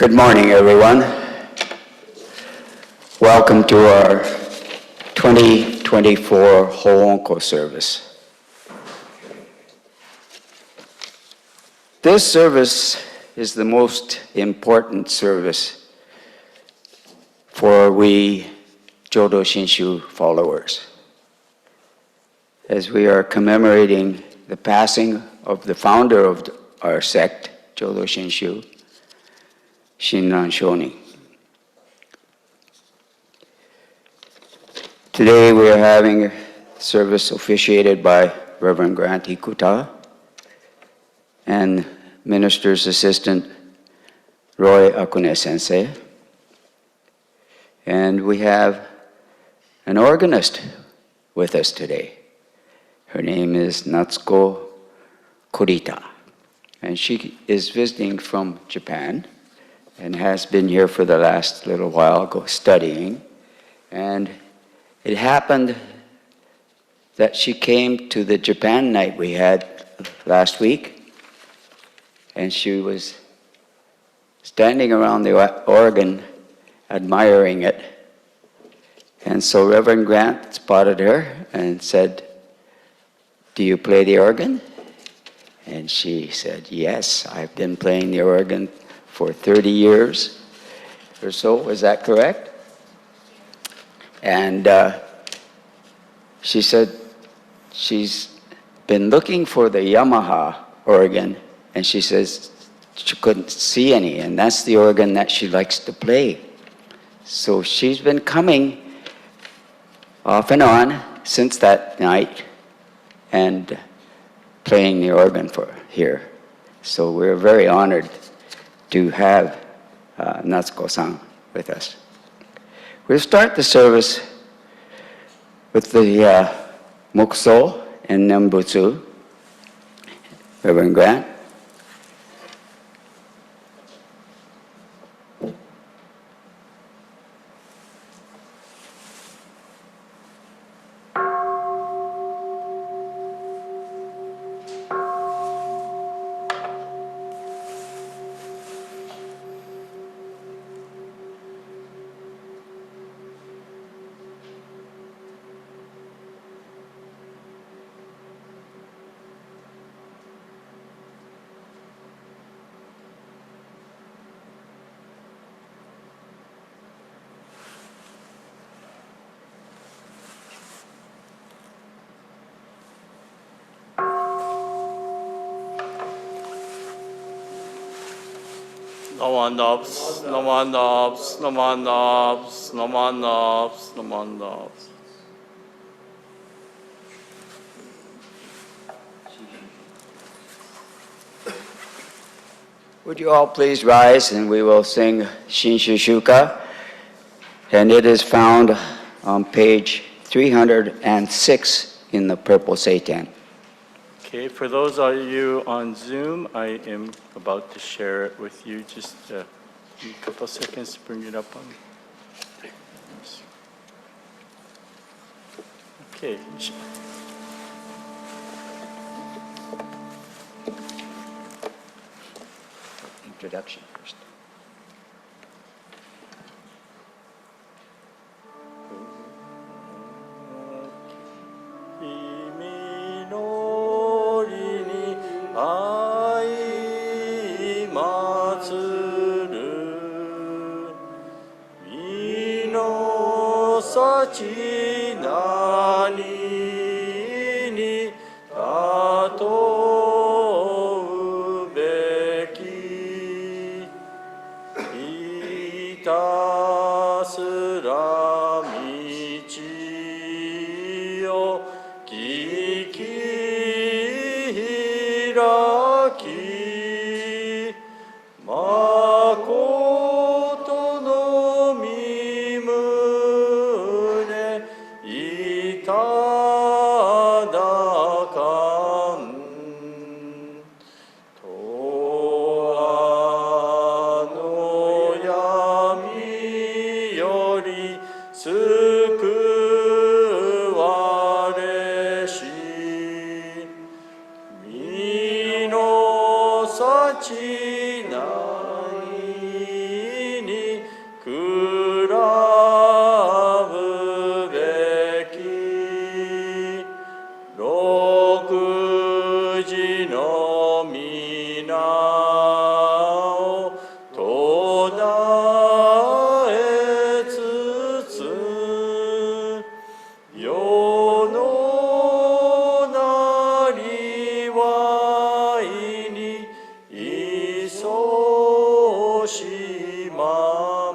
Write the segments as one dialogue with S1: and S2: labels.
S1: Good morning, everyone. Welcome to our 2024 Hoonko service. This service is the most important service for we Jodo Shinshu followers, as we are commemorating the passing of the founder of our sect, Jodo Shinshu, Shinran Shoni. Today we are having a service officiated by Reverend Grant Ikuta and Minister's Assistant Roy Akune Sensei. And we have an organist with us today. Her name is Natsuko Kurita, and she is visiting from Japan and has been here for the last little while studying. And it happened that she came to the Japan night we had last week, and she was standing around the organ admiring it. And so Reverend Grant spotted her and said, "Do you play the organ?" And she said, "Yes, I've been playing the organ for 30 years or so." Is that correct? And she said she's been looking for the Yamaha organ, and she says she couldn't see any, and that's the organ that she likes to play. So she's been coming off and on since that night and playing the organ for here. So we're very honored to have Natsuko-san with us. We'll start the service with the Mukso and Nembutsu. Reverend Grant.
S2: Naman nobs, naman nobs, naman nobs, naman nobs, naman nobs.
S1: Would you all please rise, and we will sing Shinshu Shuka, and it is found on page 306 in the Purple Seitan.
S2: Okay, for those of you on Zoom, I am about to share it with you. Just a couple seconds to bring it up on. Okay.
S1: Introduction first.
S2: 皆を途絶えつつ世のなりわいにいそしまん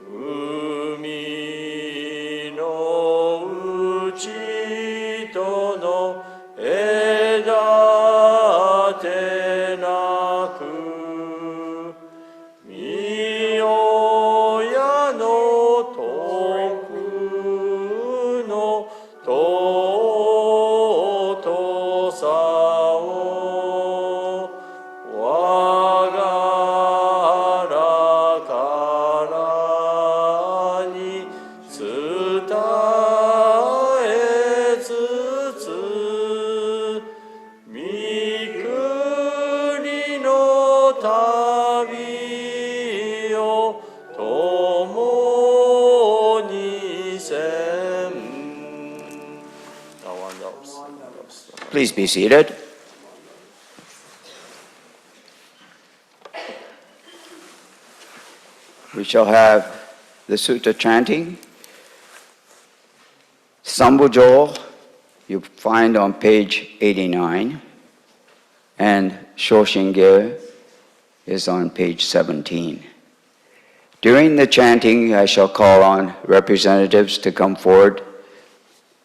S2: 海の内との隔てなく御親の徳の尊さを我がらからに伝えつつ御国の旅を共にせん。
S1: Please be seated. We shall have the sutta chanting. Sambujo, you find on page 89, and Shoshinge is on page 17. During the chanting, I shall call on representatives to come forward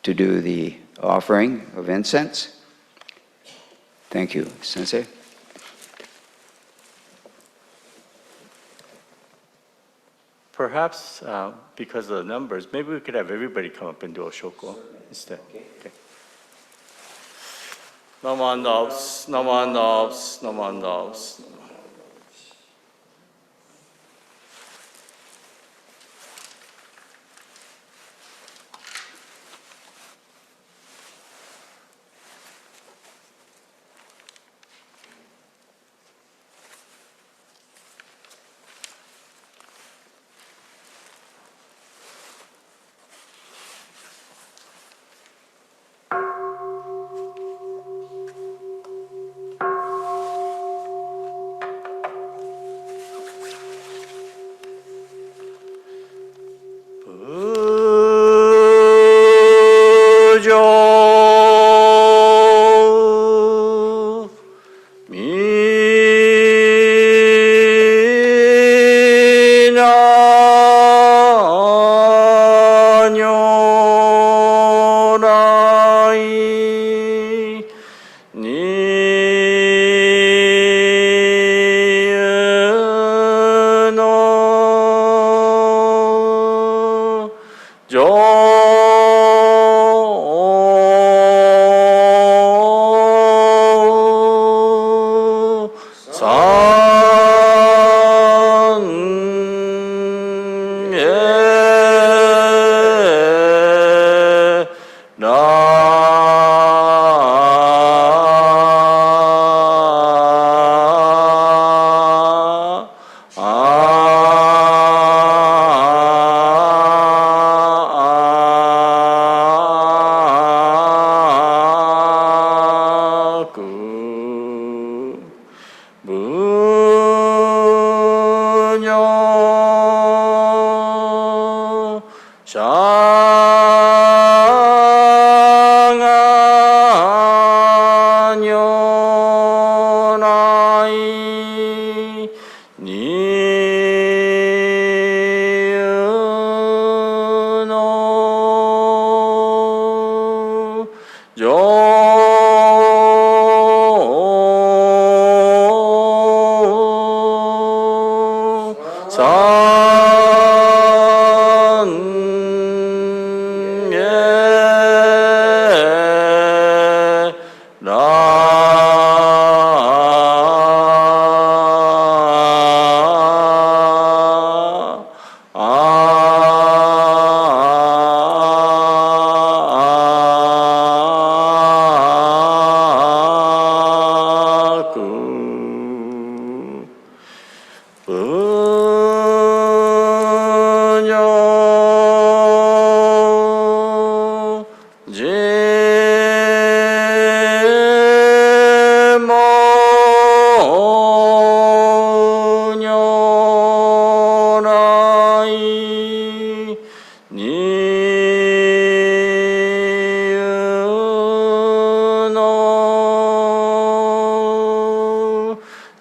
S1: to do the offering of incense. Thank you, Sensei.
S2: Perhaps because of the numbers, maybe we could have everybody come up and do a shoko instead. Okay. Namanavs, namanavs, namanavs.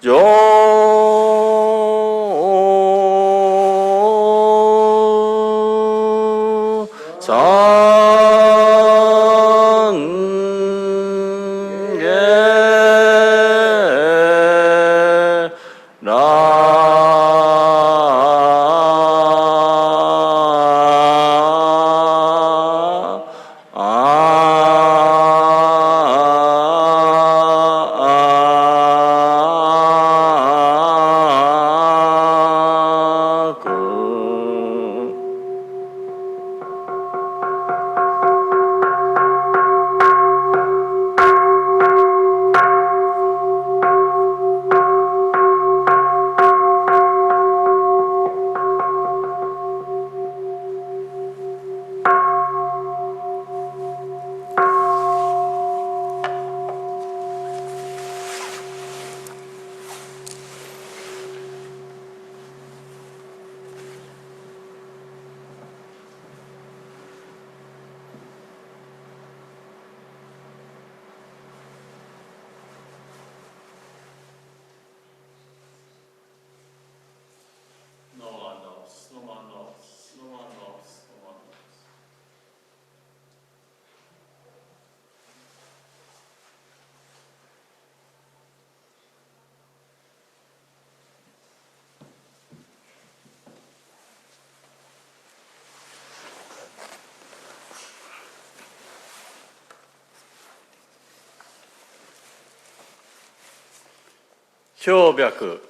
S2: 上三下氷脈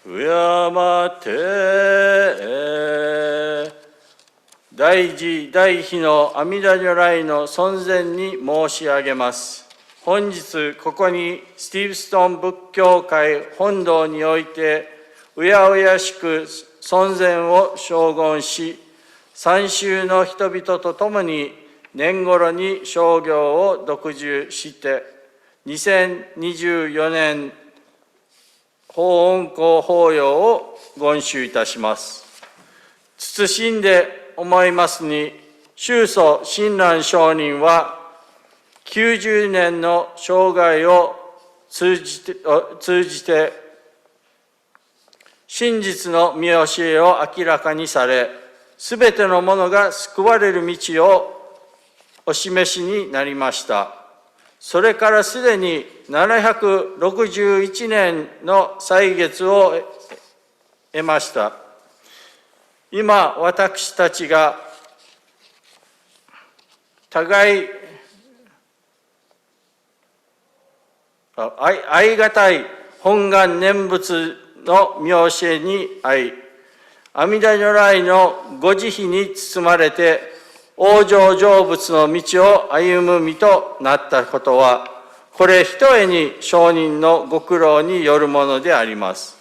S2: 敬って大慈大悲の阿弥陀如来の尊前に申し上げます。本日ここにスティーブストン仏教会本堂においてうやうやしく尊前を称言し、三州の人々と共に年頃に商業を独従して2024年法恩公法要を言収いたします。謹んで思いますに、宗祖親鸞上人は90年の生涯を通じて真実の見教えを明らかにされ、すべてのものが救われる道をお示しになりました。それからすでに761年の歳月を得ました。今、私たちが互い愛がたい本願念仏の見教えに会い、阿弥陀如来のご慈悲に包まれて、往生成仏の道を歩む身となったことは、これひとえに上人のご苦労によるものであります。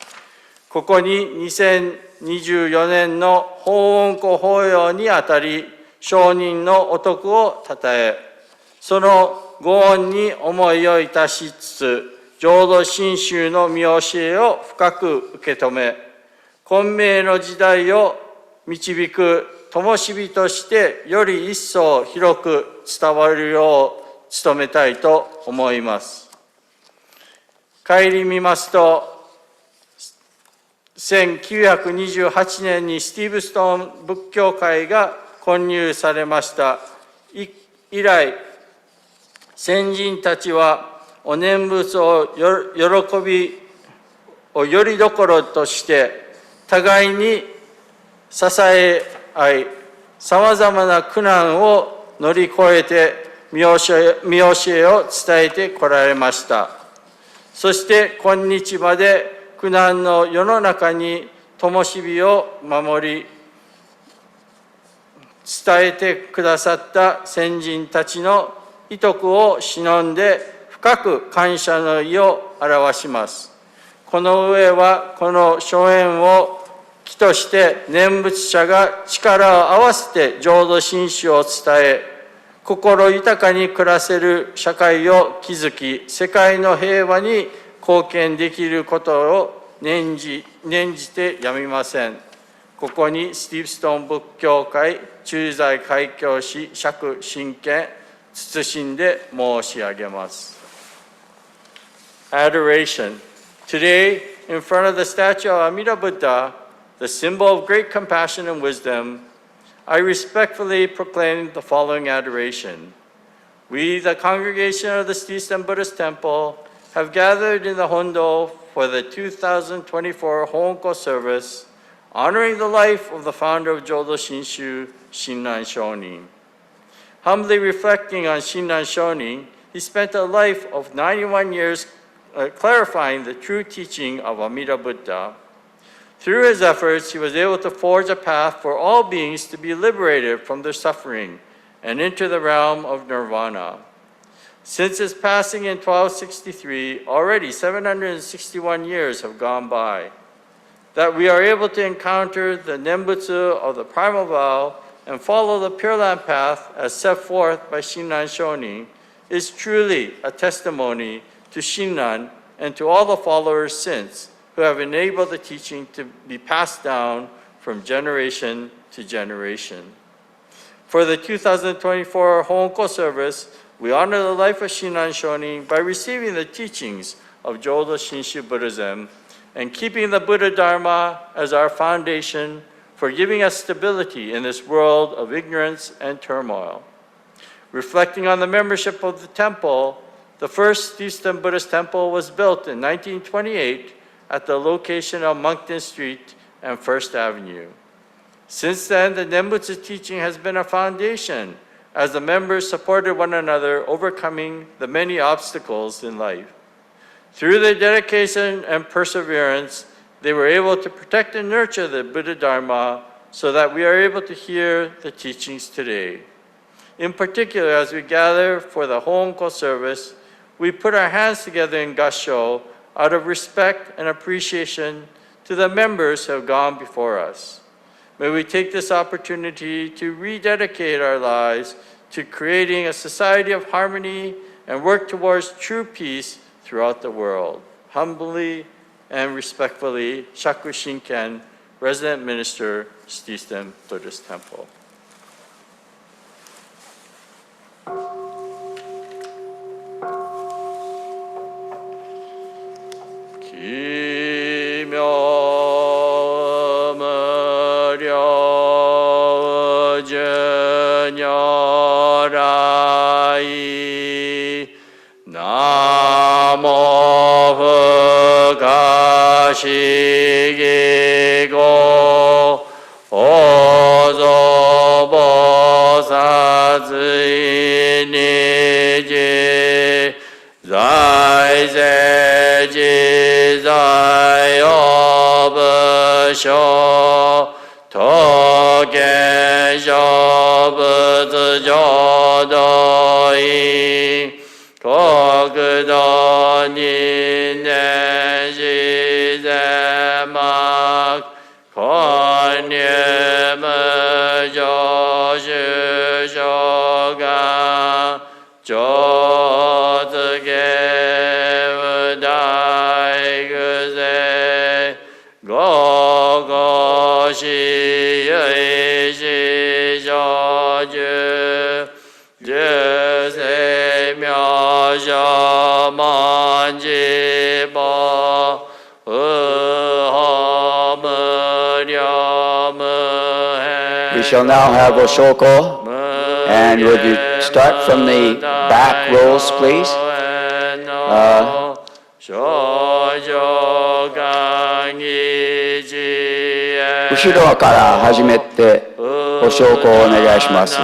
S2: ここに2024年の法恩公法要にあたり、上人のお徳をたたえ、そのご恩に思いをいたしつつ、浄土真宗の見教えを深く受け止め、混迷の時代を導く灯火としてより一層広く伝わるよう努めたいと思います。顧みますと、1928年にスティーブストン仏教会が建立されました。以来、先人たちはお念仏を喜びをよりどころとして、互いに支え合い、さまざまな苦難を乗り越えて見教えを伝えてこられました。そして今日まで苦難の世の中に灯火を守り、伝えてくださった先人たちの遺徳を忍んで深く感謝の意を表します。この上はこの諸縁を木として念仏者が力を合わせて浄土真宗を伝え、心豊かに暮らせる社会を築き、世界の平和に貢献できることを念じてやみません。ここにスティーブストン仏教会駐在開教師釈真剣謹んで申し上げます。adoration. Today, in front of the statue of Amida Buddha, the symbol of great compassion and wisdom, I respectfully proclaim the following adoration. We, the congregation of the Eastern Buddhist Temple, have gathered in the Hondo for the 2024 Hoonko service, honoring the life of the founder of Jodo Shinshu, Shinran Shonin. Humbly reflecting on Shinran Shonin, he spent a life of 91 years clarifying the true teaching of Amida Buddha. Through his efforts, he was able to forge a path for all beings to be liberated from their suffering and enter the realm of nirvana. Since his passing in 1263, already 761 years have gone by. That we are able to encounter the Nembutsu of the primal vow and follow the Pure Land path as set forth by Shinran Shonin is truly a testimony to Shinran and to all the followers since who have enabled the teaching to be passed down from generation to generation. For the 2024 Hoonko service, we honor the life of Shinran Shonin by receiving the teachings of Jodo Shinshu Buddhism and keeping the Buddha Dharma as our foundation for giving us stability in this world of ignorance and turmoil. Reflecting on the membership of the temple, the first Eastern Buddhist temple was built in 1928 at the location of Moncton Street and First Avenue. Since then, the Nembutsu teaching has been a foundation as the members supported one another, overcoming the many obstacles in life. Through their dedication and perseverance, they were able to protect and nurture the Buddha Dharma so that we are able to hear the teachings today. In particular, as we gather for the Hoonko service, we put our hands together in gassho out of respect and appreciation to the members who have gone before us. May we take this opportunity to rededicate our lives to creating a society of harmony and work towards true peace throughout the world. Humbly and respectfully, Shaku Shinken, Resident Minister, Eastern Buddhist Temple.
S3: 시기고 오조보사즈이니지 자이세지자이오브쇼 토겐쇼브즈조도이 고그도니네지제막 권유무조슈쇼가 조드게우다이그세 고고시의시조주 즈세묘셔먼지보
S1: We shall now have Hoshoko, and would you start from the back rows, please? 後ろから始めてご紹介をお願いします。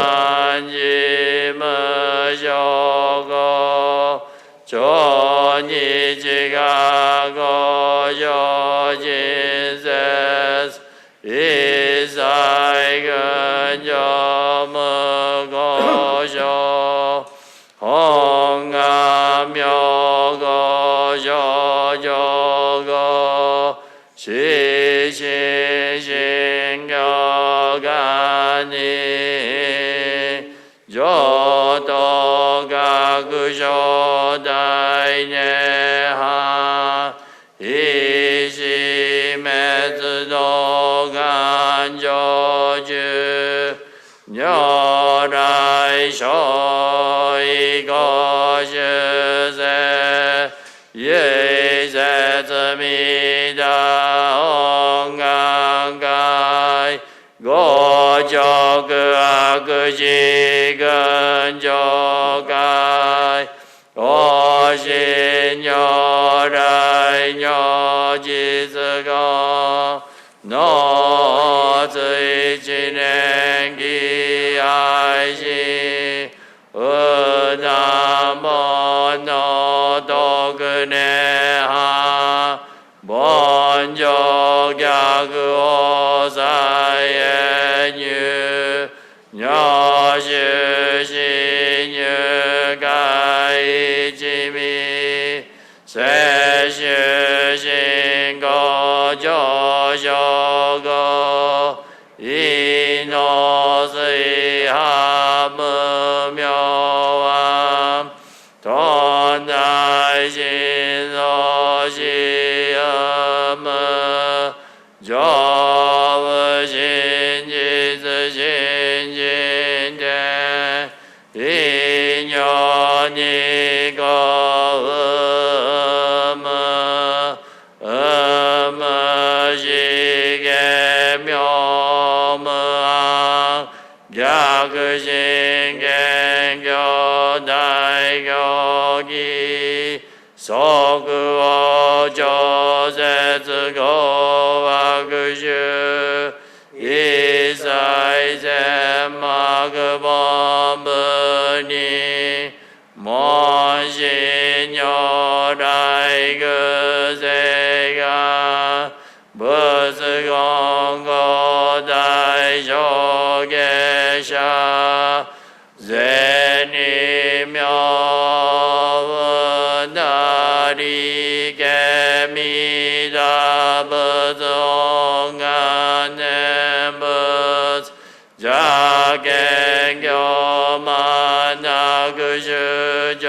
S3: 녀라이쇼이거주세 예 옹강가이 고적의악지근조가이 오신여라이녀지스가 너즈이진행기아이시 은나모노도그네하 번적야그오사예뉴 녀슈시뉴가이지미 세슈신거조쇼거 이노스이하무묘함 돈나이신소시엄 조부신지스신진대 인연이거음 음시계묘무항 갸그신갱교다이교기 소그오조세스고와그슈 이사이세마그범브니 몬신요라이그세가 버스공고다이쇼게샤 제니묘나리게미다버송가네버스 자갱교만나그슈조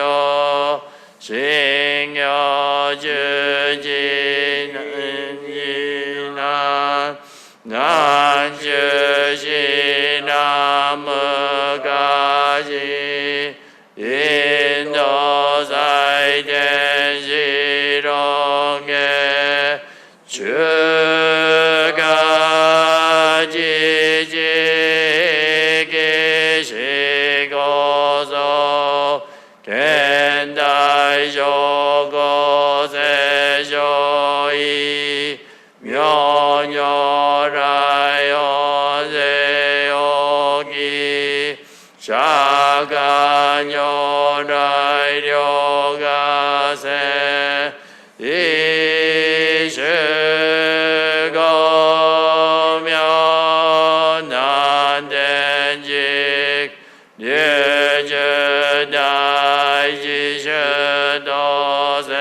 S3: 싱여주진난 난주시나무가지 인도사이텐시롱에 주가지지기시고서 겐다이쇼고세쇼이 명녀라연세요기 샤가녀라이료가세 이시거면 난된직 류즈다이지셔도세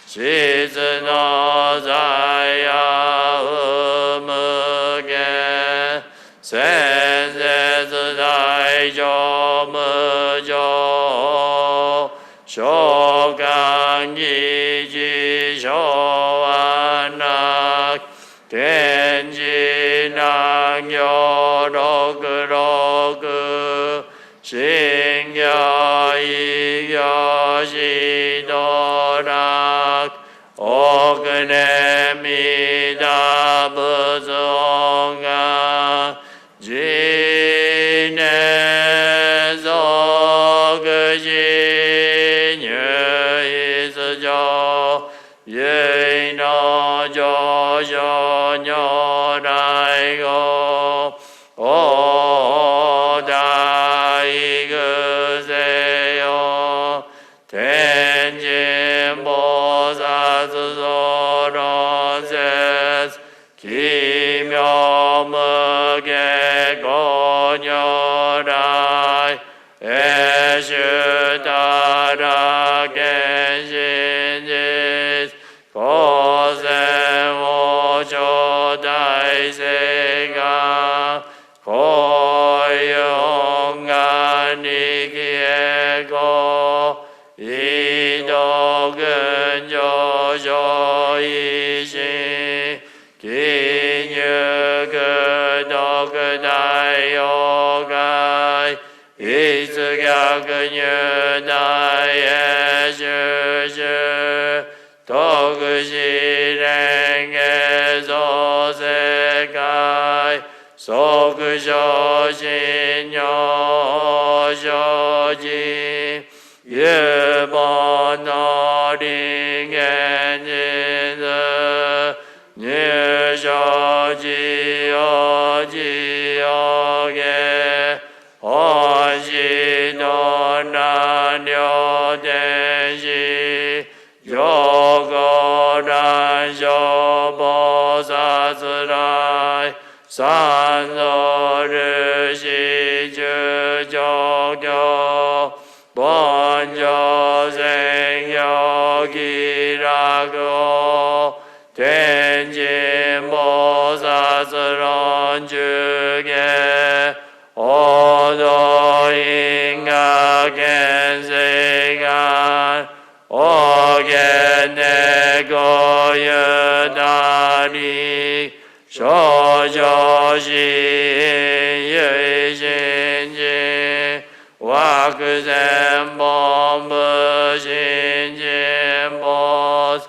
S3: 시스노사야 음흑에 센세스다이조무조 쇼강기지쇼완낙 겐지낭여로그로그 신겨이겨시도락 오그네미다부송가 지네소그지뉴이스조 예이노조쇼녀라이고 오다이그세요 텐진보사스소론세스 기묘무게 고녀라이 에슈다라겐신지스 고세오조다이세가 고용간이기에고 이독은조조이시 기뉴그독다이오가이 이스갸그뉴다이에슈슈 독그 신여 저지 일본 어린애니는 뉴저지어 지역에 헌신원하려대시 요거란 쇼보사스라이 산소를 시주적교 먼저 생역이라고 된진보사스런 중에 오도인가겐세간 오겐내고유다리 쇼조시의신지 와크센범부신진보스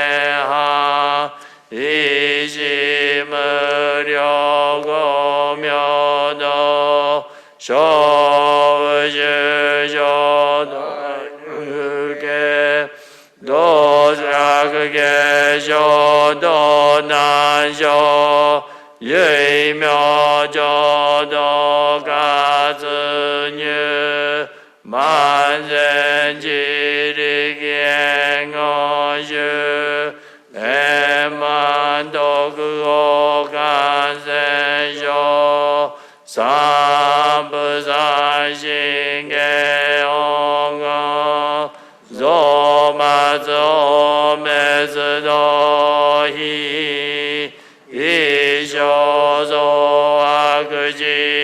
S3: 쇼지쇼지석내하 이심으려고면도 쇼우주쇼도르게 도사그게 쇼도난쇼 예이며저도 가스뉴 만센지리기행어슈 에만도그오간센쇼 삼부산신계엉어 조마조메스도히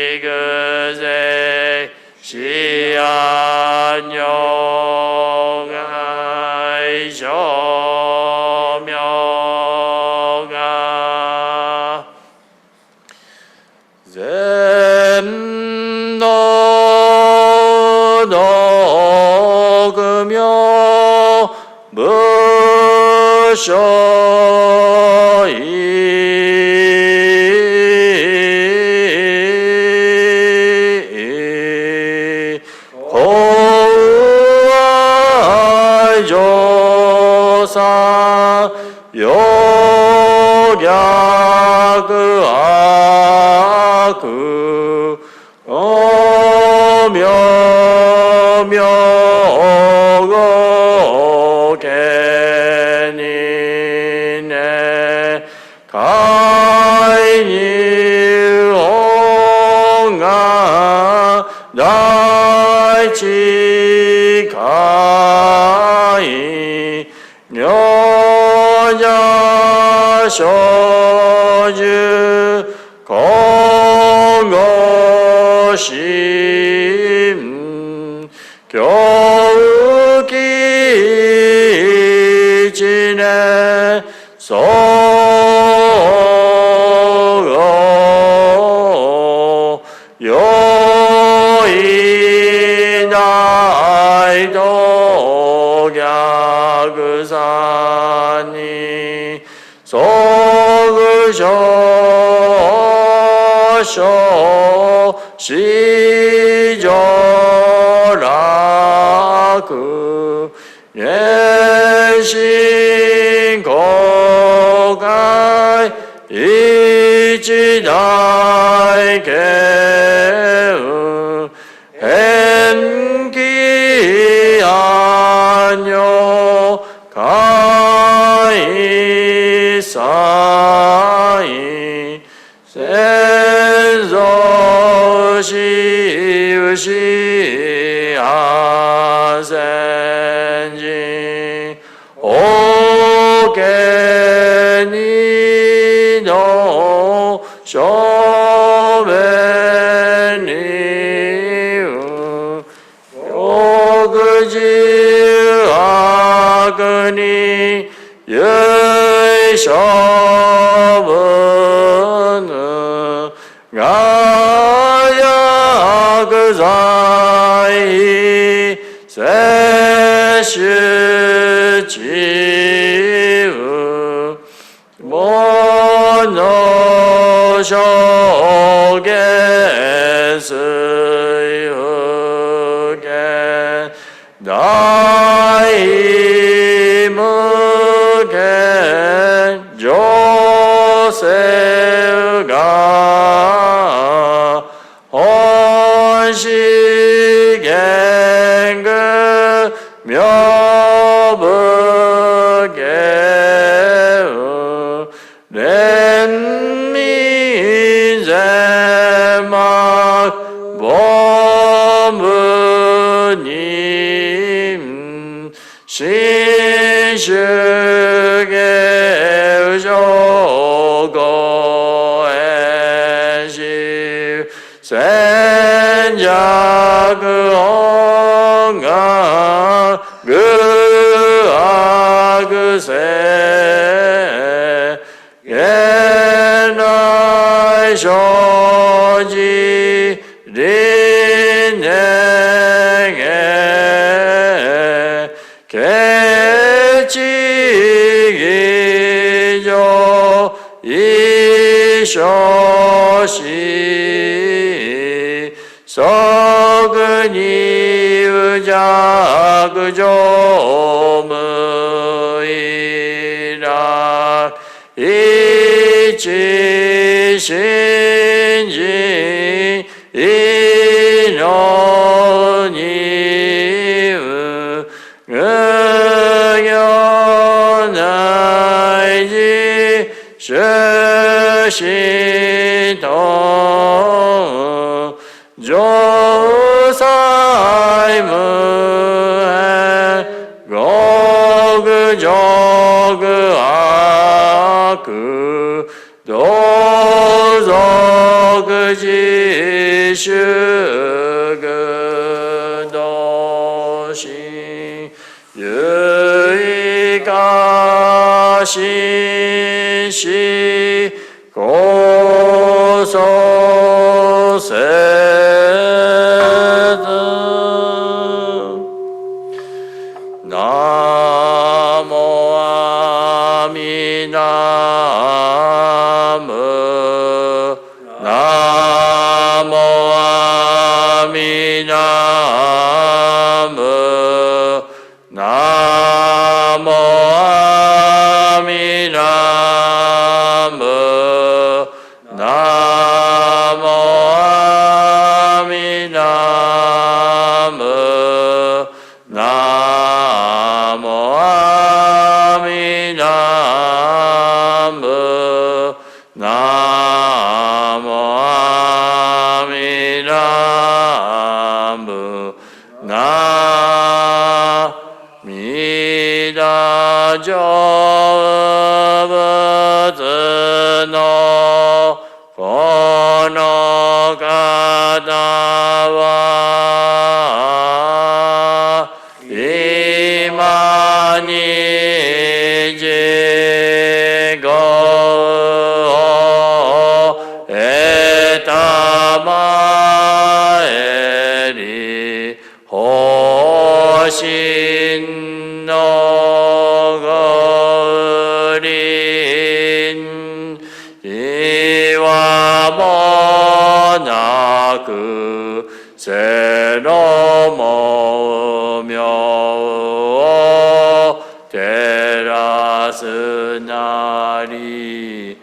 S3: 이쇼소아그지그세 시안용아이쇼명아 zem노도금요 무쇼이 고아조사 요약아그 오묘묘고개니네 가이니옹아 날치가이 녀자쇼주 공고심 겨우기지네 소고 요이나이도 갸그사니 소그쇼쇼 시조라그 예신고가이 이지다이게으 헨기안요 가이사이 센소시우시아센지 오게니노 쇼베니우 요그지 아그니 예쇼브는 가야 그 사이 세시지우 모노 의흑에 나이무게 조세가 혼시겐그 묘부게 렌미제막 보무님 신슈게 조고엔시 센자그온가 그아그세 예나이 쇼지 린에게 개치기죠 이쇼시 석은이 의자 그조무이라 이치신지 인원이 응연하이지 셔시도 조사이무에 고그조그 아그 도서그지슈그 도시 유이가신시 고소세드 나모아미나무 나모아미나무 나모아미나무 나모아미나무 나모아미나무 나모아미나무 나미다 저버드노 고노가다와 이만이지고 에타마에리 호신노거린 이와모나그 세로모묘 테라스나리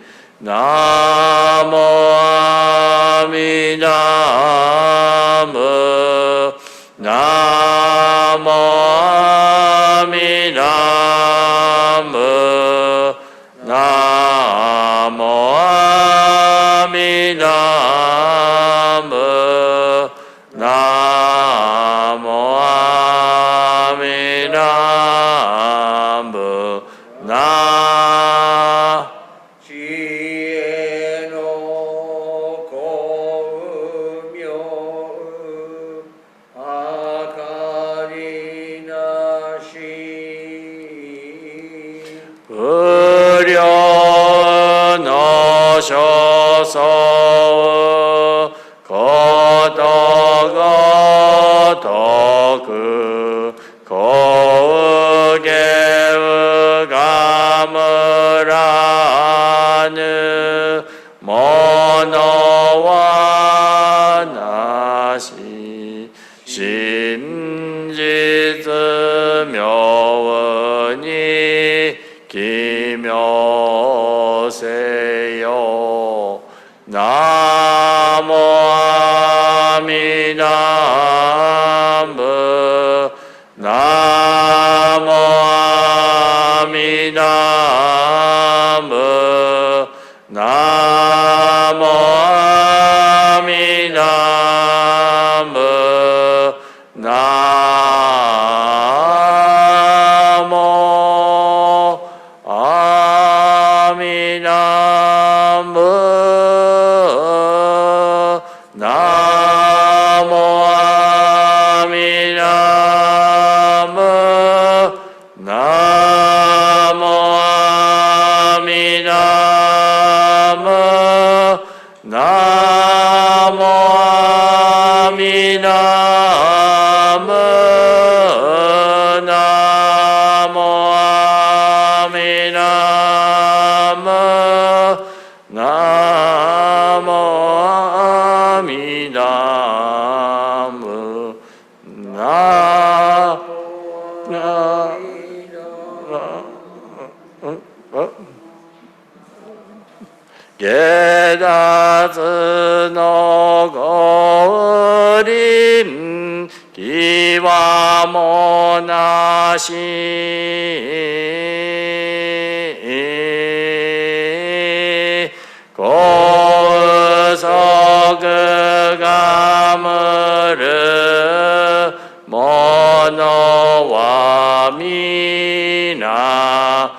S3: 나모아미나무 나모아미나무 나모아미나무 나모아미나무 나 지혜롭고 음묘 아카리나시 의련하셔서 거다가 진지스 묘원이 기묘세요. 나모 아미나무 나모 아미나무 나모 아미나무 나모 아미나무 나모 아미나무 나모 아미나무 나모 아미나무 나모 아미나무 나모 아미나무 깨닫으노 거림 기와 모나시 고서 그 가물을 모노와 미나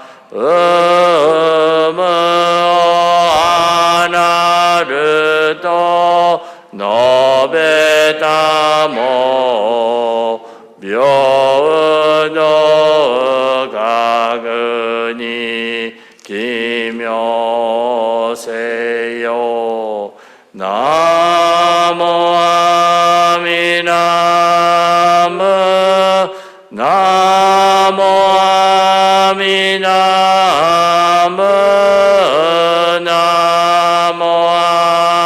S3: 아나르도 노베다모 묘노 가그니 기묘세요. 나모 아미나무 나모 아미나무 나모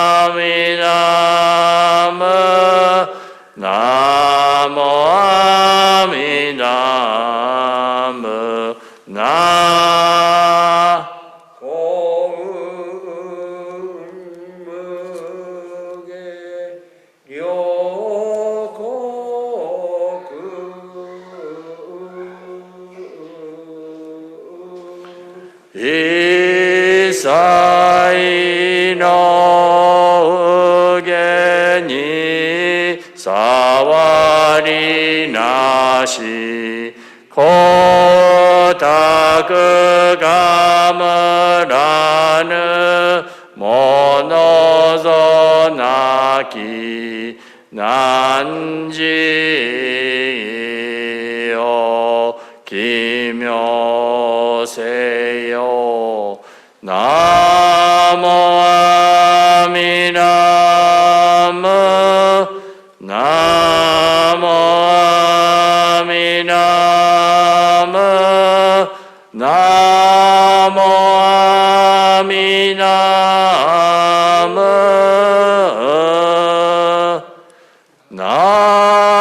S3: 아미나무 나모 아미나무 나
S4: 고은무게 료고그
S3: 이사이노 의견이 사와리 나시 고다 그 가물하는 모노서 나기 난지요 기묘세요. 나모 아미나무 나모 아미나무 나모 아미나무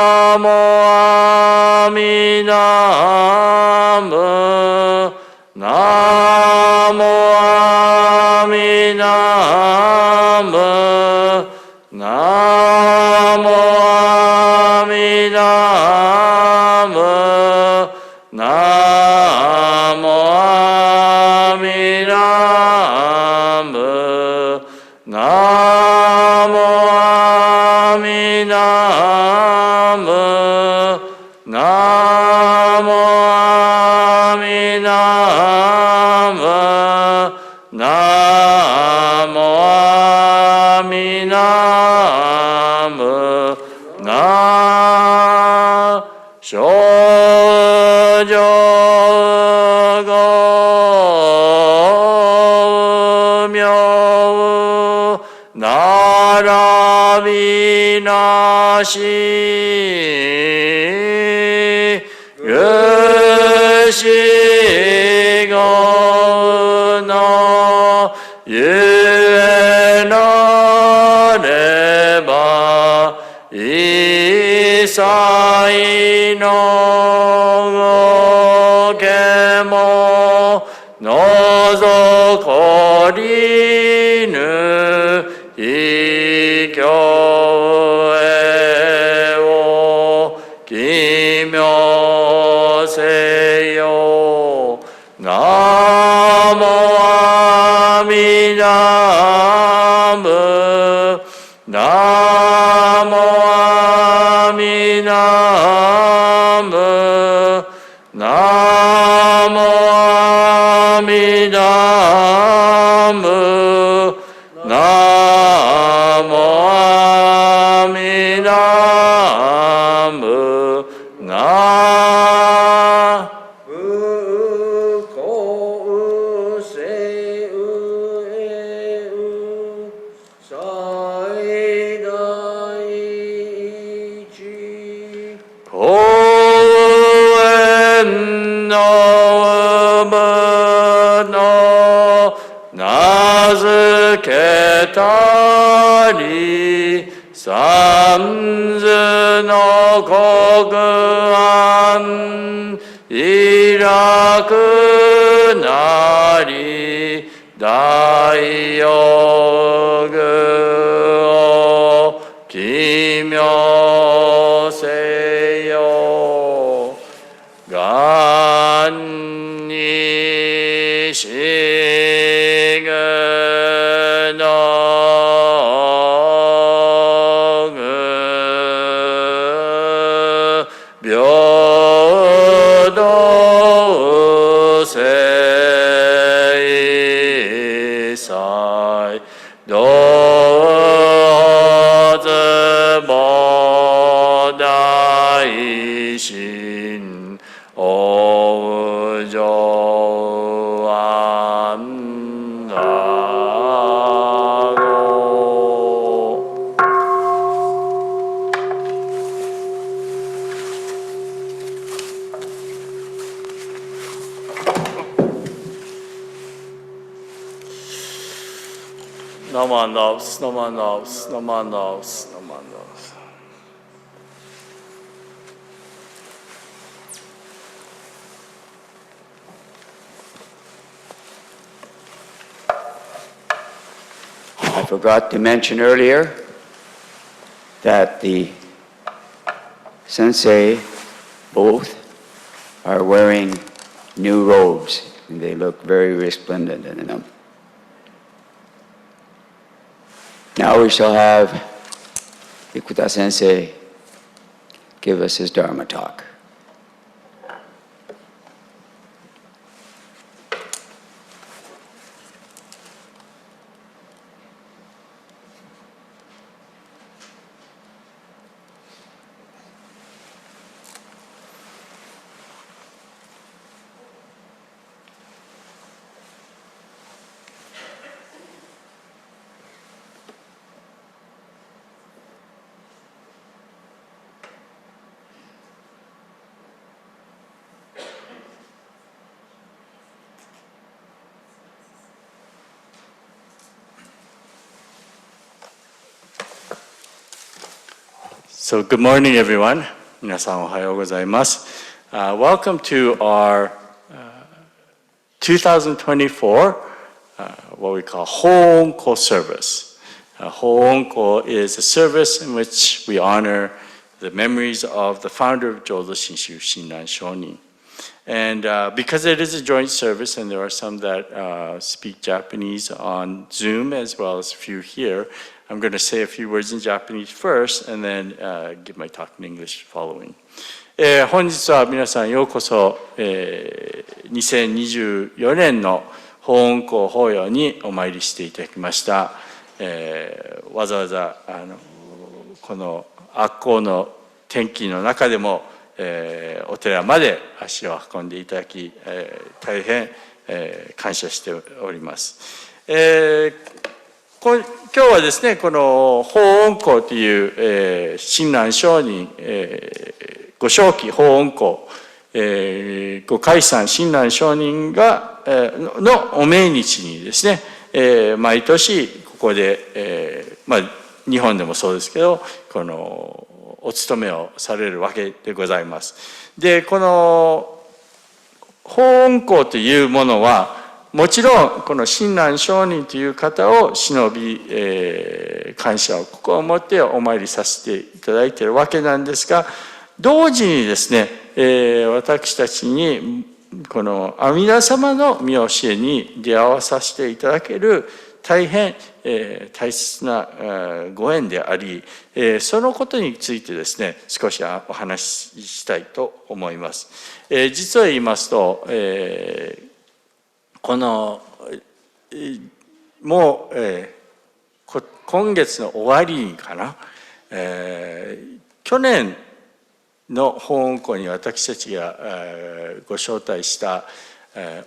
S3: 나모 아미나무 나모 아미나무 나모 아미나무 나모 아미나무 나모 아미나무 나모 아미나무 나모 아미나무 나 쇼저거묘 나라비나시 여시거나 예나레바 이際の動けも覗こりぬ異教へを奇妙せよ。ナモアミダム。ナモアミダム。ナモアミダム。ナモアミダム。
S4: うこうせうえう最大一
S3: 公園の有無の名付けたり、三途の国安開くなり、大用具を奇妙せよ。がんにしぐのぐ平等性祭同図も大心往生安乐。No man knows, no man knows, no man knows, no man knows.
S1: I forgot to mention earlier that the sensei both are wearing new robes, and they look very resplendent in them. Now we shall have Ikuta Sensei give us his Dharma talk.
S3: So good morning, everyone. 皆さんおはようございます。Welcome to our 2024 what we call Hoonko service. Hoonko is a service in which we honor the memories of the founder of Jodo Shinshu, Shinran Shonin. And because it is a joint service and there are some that speak Japanese on Zoom as well as a few here, I'm going to say a few words in Japanese first and then give my talk in English following. 本日は皆さんようこそ、2024年の本校法要にお参りしていただきました。わざわざこの悪行の天気の中でも、お寺まで足を運んでいただき、大変、感謝しております。今日はですね、この法恩公という、親鸞上人、ご正気法恩公、ご開山親鸞上人が、のお命日にですね、毎年ここで、日本でもそうですけど、このお務めをされるわけでございます。で、この法恩公というものは、もちろんこの親鸞上人という方を忍び、感謝を心を持ってお参りさせていただいているわけなんですが、同時にですね、私たちにこの阿弥陀様の御教えに出会わさせていただける大変大切なご縁であり、そのことについてですね、少しお話ししたいと思います。実を言いますと、このもう、今月の終わりにかな、去年の法恩公に私たちがご招待した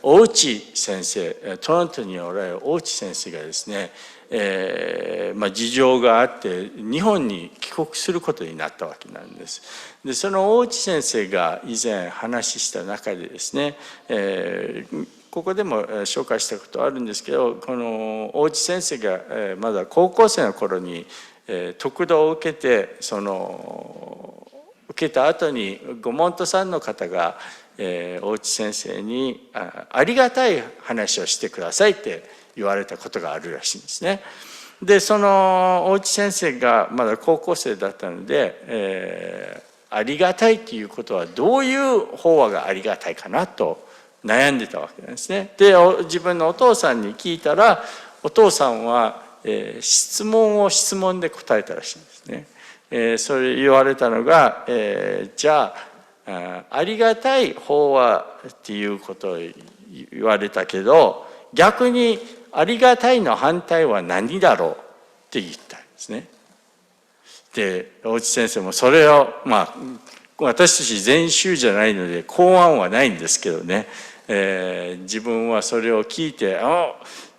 S3: 大内先生、トロントにおられる大内先生がですね、事情があって日本に帰国することになったわけなんです。で、その大内先生が以前話した中でですね、ここでも紹介したことあるんですけど、この大内先生がまだ高校生の頃に得度を受けて、受けた後にご門徒さんの方が大内先生にありがたい話をしてくださいって言われたことがあるらしいんですね。で、その大内先生がまだ高校生だったので、ありがたいっていうことはどういう法話がありがたいかなと悩んでたわけなんですね。で、自分のお父さんに聞いたら、お父さんは質問を質問で答えたらしいんですね。それ言われたのが、じゃあありがたい法話っていうことを言われたけど、逆にありがたいの反対は何だろうって言ったんですね。で、大内先生もそれを私たち全宗じゃないので公案はないんですけどね、自分はそれを聞いて、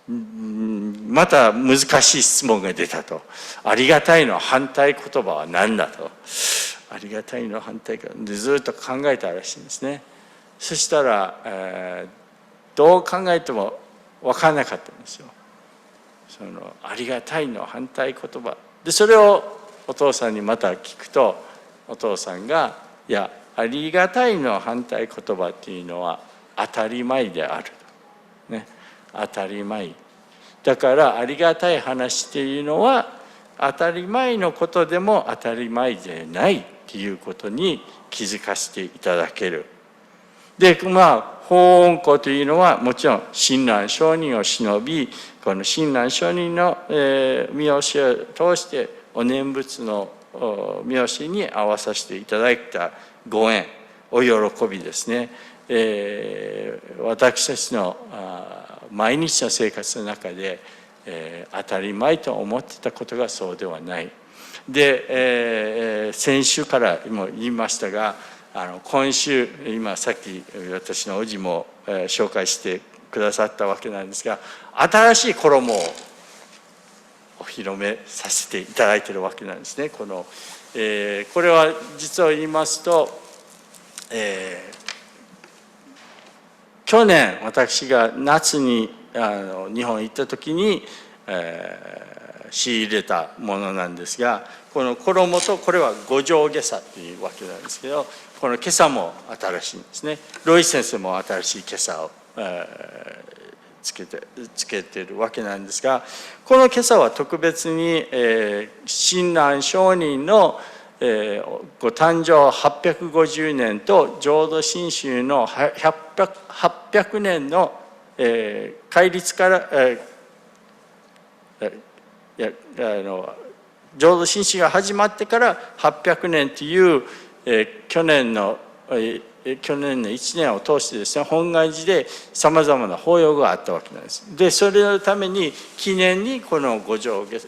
S3: また難しい質問が出たと。ありがたいの反対言葉は何だと。ありがたいの反対かでずっと考えたらしいんですね。そしたら、どう考えても分からなかったんですよ。そのありがたいの反対言葉で、それをお父さんにまた聞くと、お父さんが「いや、ありがたいの反対言葉っていうのは当たり前である」ね、当たり前だからありがたい話っていうのは当たり前のことでも当たり前でないっていうことに気づかせていただける。で、法恩公というのはもちろん親鸞上人を忍び、この親鸞上人の御教えを通してお念仏の御教えに合わさせていただいたご縁、お喜びですね。私たちの毎日の生活の中で、当たり前と思ってたことがそうではない。で、先週からも言いましたが、今週今さっき私の叔父も紹介してくださったわけなんですが、新しい衣をお披露目させていただいているわけなんですね。これは実を言いますと、去年私が夏に日本行った時に、仕入れたものなんですが、この衣とこれは五条袈裟というわけなんですけど、この袈裟も新しいんですね。ロイ先生も新しい袈裟を、つけているわけなんですが、この袈裟は特別に、親鸞上人のご誕生850年と浄土真宗の800年の戒律から浄土真宗が始まってから800年という去年の1年を通してですね、本願寺でさまざまな法要があったわけなんです。で、それのために記念にこのこの袈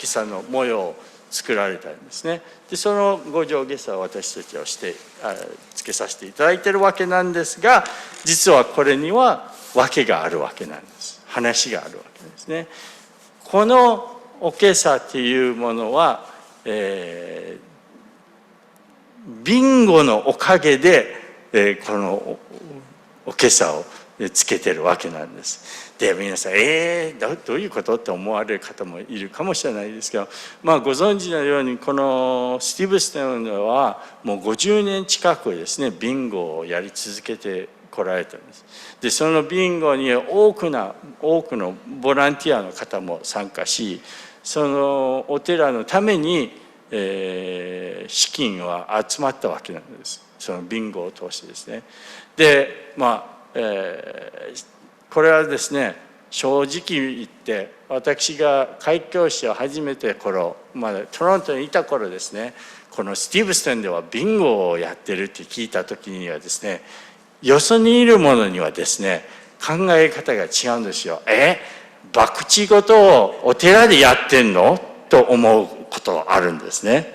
S3: 裟の模様を作られたんですね。で、その五条袈裟を私たちはつけさせていただいているわけなんですが、実はこれには訳があるわけなんです。話があるわけですね。このお袈裟っていうものは、ビンゴのおかげで、このお袈裟をつけてるわけなんです。で皆さんどういうことって思われる方もいるかもしれないですけど、まあご存知のようにこのスティーブ・ステンはもう50年近くですねビンゴをやり続けてこられたんです。でそのビンゴに多くのボランティアの方も参加し、そのお寺のために、資金は集まったわけなんです。そのビンゴを通してですね。でこれはですね正直言って私が開教師を始めて頃、まだトロントにいた頃ですね、このスティーブストンではビンゴをやってるって聞いた時にはですね、よそにいる者にはですね考え方が違うんですよ。博打事をお寺でやってんのと思うことあるんですね。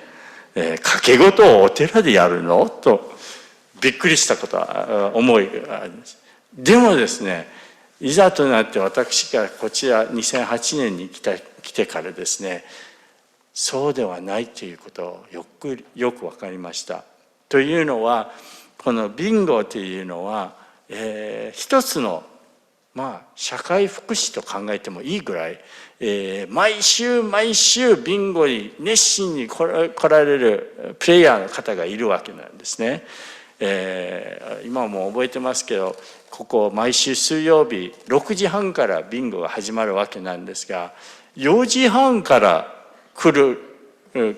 S3: 賭け事をお寺でやるのとびっくりしたこと思いがあるんです。でもですね、いざとなって私がこちら2008年に来てからですね、そうではないということをよく分かりました。というのはこのビンゴというのは、一つの社会福祉と考えてもいいぐらい、毎週ビンゴに熱心に来られるプレイヤーの方がいるわけなんですね。今も覚えてますけど、ここ毎週水曜日6時半からビンゴが始まるわけなんですが、4時半から来る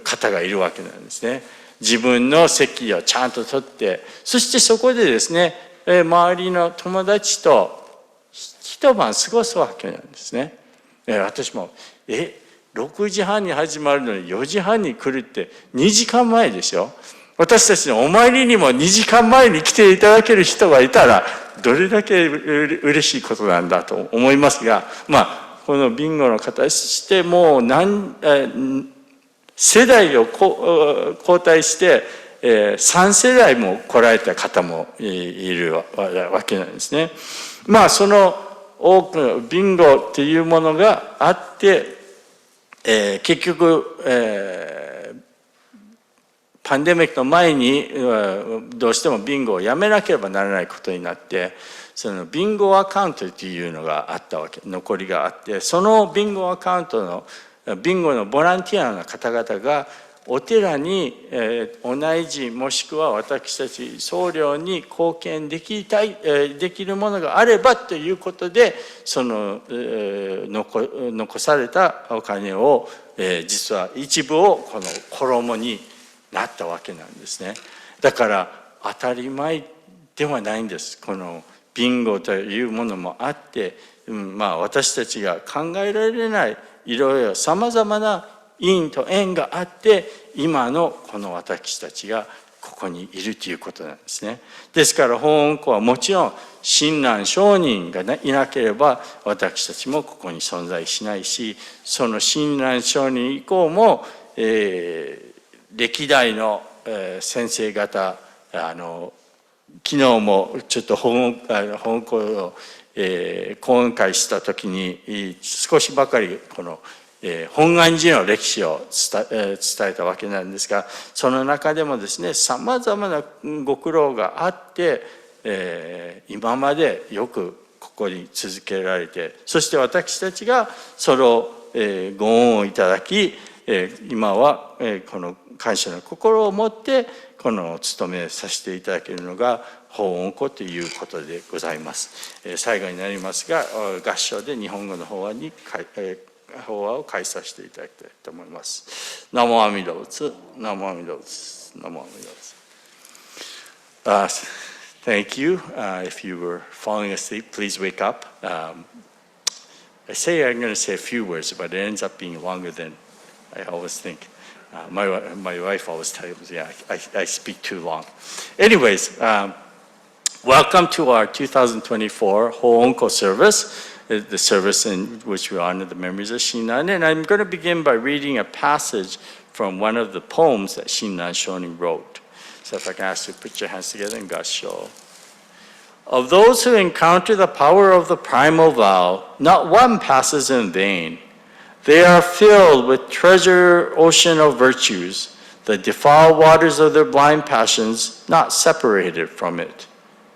S3: 方がいるわけなんですね。自分の席をちゃんと取って、そしてそこでですね、周りの友達と一晩過ごすわけなんですね。私も6時半に始まるのに4時半に来るって2時間前ですよ。私たちのお参りにも2時間前に来ていただける人がいたらどれだけ嬉しいことなんだと思いますが、このビンゴの形してもう世代を交代して3世代も来られた方もいるわけなんですね。その多くのビンゴっていうものがあって、結局、パンデミックの前にどうしてもビンゴをやめなければならないことになって、そのビンゴアカウントというのがあったわけ、残りがあって、そのビンゴアカウントのビンゴのボランティアの方々がお寺に同じもしくは私たち僧侶に貢献できるものがあればということで、その残されたお金を実は一部をこの衣になったわけなんですね。だから当たり前ではないんです。このビンゴというものもあって、私たちが考えられないいろいろさまざまな因と縁があって今のこの私たちがここにいるということなんですね。ですから法恩庫はもちろん親鸞上人がいなければ私たちもここに存在しないし、その親鸞上人以降も、歴代の先生方、昨日もちょっと本校を講演会した時に少しばかりこの本願寺の歴史を伝えたわけなんですが、その中でもですねさまざまなご苦労があって、今までよくここに続けられて、そして私たちがそれをご恩をいただき、今はこの感謝の心を持ってこの務めさせていただけるのが法恩庫ということでございます。最後になりますが合唱で日本語の法話を返させていただきたいと思います。ナモアミダ仏、ナモアミダ仏、ナモアミダ仏。Thank you. If you were falling asleep, please wake up. I say I'm going to say a few words, but it ends up being longer than I always think. My wife always tells me I speak too long. Anyways, welcome to our 2024 Hoonko service, the service in which we honor the memories of Shinran. And I'm going to begin by reading a passage from one of the poems that Shinran Shonin wrote. So if I can ask you to put your hands together in Gassho. Of those who encounter the power of the primal vow, not one passes in vain. They are filled with treasure ocean of virtues, the defiled waters of their blind passions, not separated from it.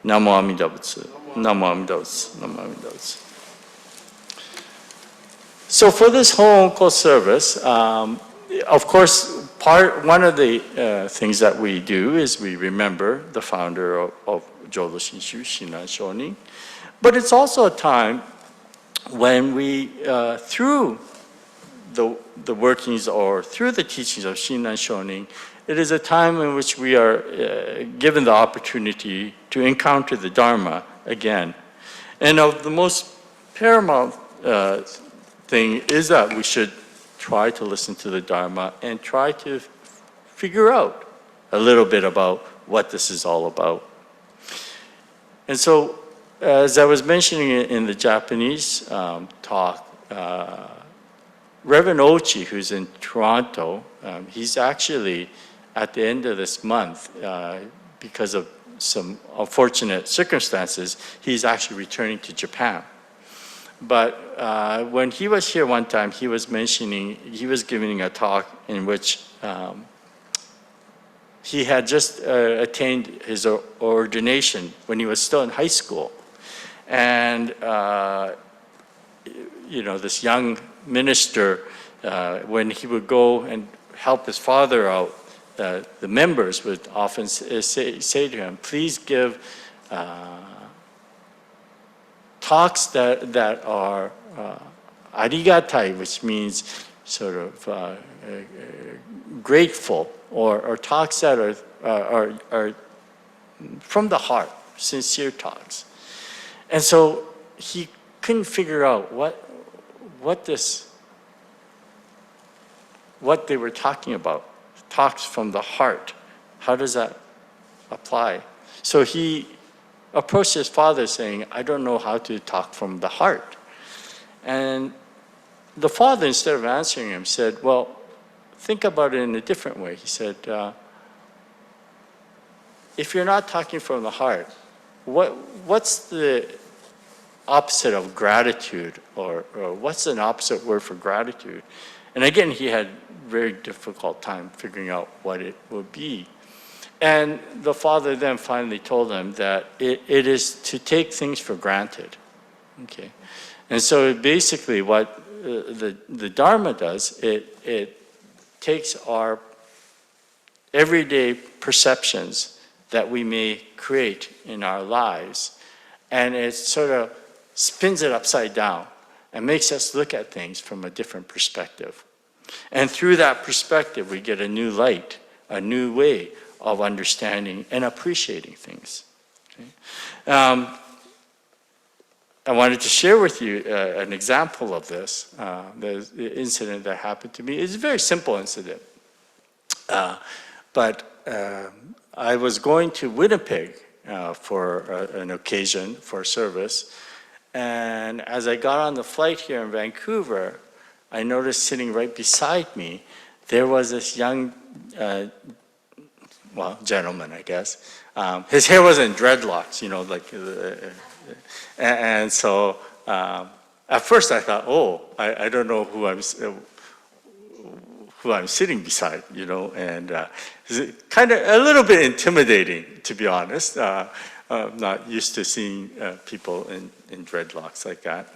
S3: Namo Amida Butsu. Namo Amida Butsu. Namo Amida Butsu. So for this Hoonko service, of course, one of the things that we do is we remember the founder of Jodo Shinshu, Shinran Shonin. But it's also a time when we, through the workings or through the teachings of Shinran Shonin, it is a time in which we are given the opportunity to encounter the Dharma again. And of the most paramount thing is that we should try to listen to the Dharma and try to figure out a little bit about what this is all about. And so, as I was mentioning in the Japanese talk, Reverend Ochi, who's in Toronto, he's actually, at the end of this month, because of some unfortunate circumstances, he's actually returning to Japan. But when he was here one time, he was giving a talk in which he had just attained his ordination when he was still in high school. And, this young minister, when he would go and help his father out, the members would often say to him, please give talks that are arigatai, which means sort of grateful, or talks that are from the heart, sincere talks. And so he couldn't figure out what they were talking about. Talks from the heart. How does that apply? So he approached his father saying, I don't know how to talk from the heart. And the father, instead of answering him, said, well, think about it in a different way. He said, if you're not talking from the heart, what's the opposite of gratitude, or what's an opposite word for gratitude? And again, he had very difficult time figuring out what it would be. And the father then finally told him that it is to take things for granted. Okay, and so basically what the Dharma does, it takes our everyday perceptions that we may create in our lives, and it sort of spins it upside down and makes us look at things from a different perspective. And through that perspective, we get a new light, a new way of understanding and appreciating things. Okay? I wanted to share with you an example of this. The incident that happened to me is a very simple incident. But I was going to Winnipeg for an occasion, for a service. And as I got on the flight here in Vancouver, I noticed sitting right beside me, there was this young, gentleman, I guess. His hair was in dreadlocks, and so at first I thought, I don't know who I'm sitting beside, and it's kind of a little bit intimidating, to be honest. I'm not used to seeing people in dreadlocks like that.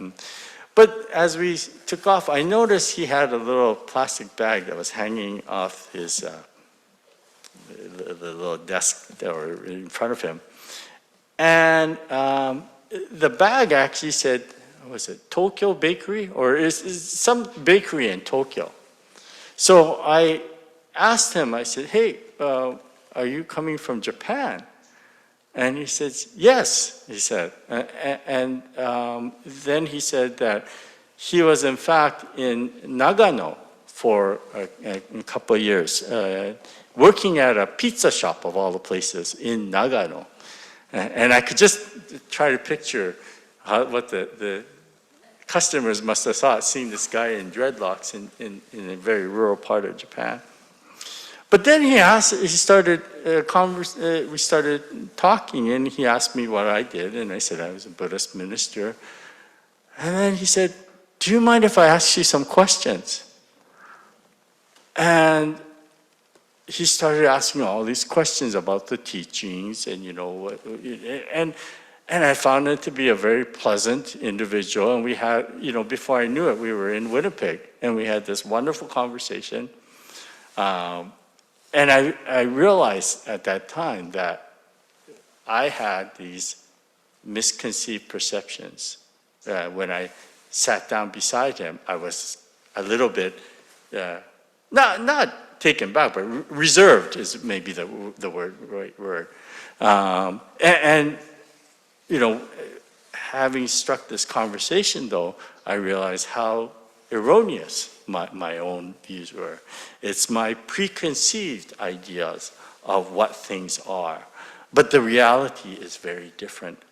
S3: But as we took off, I noticed he had a little plastic bag that was hanging off his the little desk that were in front of him. And the bag actually said, was it Tokyo Bakery? Or is some bakery in Tokyo. So I asked him, I said, hey, are you coming from Japan? And he says, yes, he said. And then he said that he was in fact in Nagano for a couple of years, working at a pizza shop of all the places in Nagano. And I could just try to picture what the customers must have thought, seeing this guy in dreadlocks in a very rural part of Japan. But then we started talking, and he asked me what I did, and I said I was a Buddhist minister. And then he said, do you mind if I ask you some questions? And he started asking all these questions about the teachings, and And I found him to be a very pleasant individual. And we had, before I knew it, we were in Winnipeg, and we had this wonderful conversation. And I realized at that time that I had these misconceived perceptions. When I sat down beside him, I was a little bit, not taken back, but reserved is maybe the right word. And having struck this conversation, though, I realized how erroneous my own views were. It's my preconceived ideas of what things are. But the reality is very different.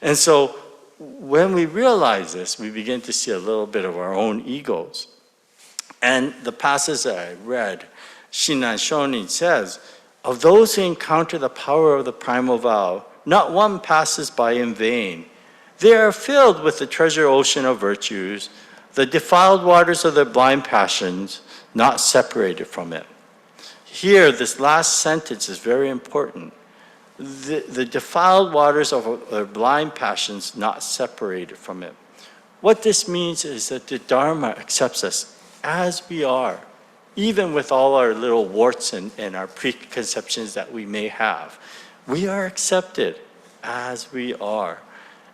S3: And so when we realize this, we begin to see a little bit of our own egos. And the passage that I read, Shinran Shonin says, of those who encounter the power of the primal vow, not one passes by in vain. They are filled with the treasure ocean of virtues, the defiled waters of their blind passions, not separated from it. Here, this last sentence is very important. The defiled waters of their blind passions, not separated from it. What this means is that the Dharma accepts us as we are, even with all our little warts and our preconceptions that we may have. We are accepted as we are.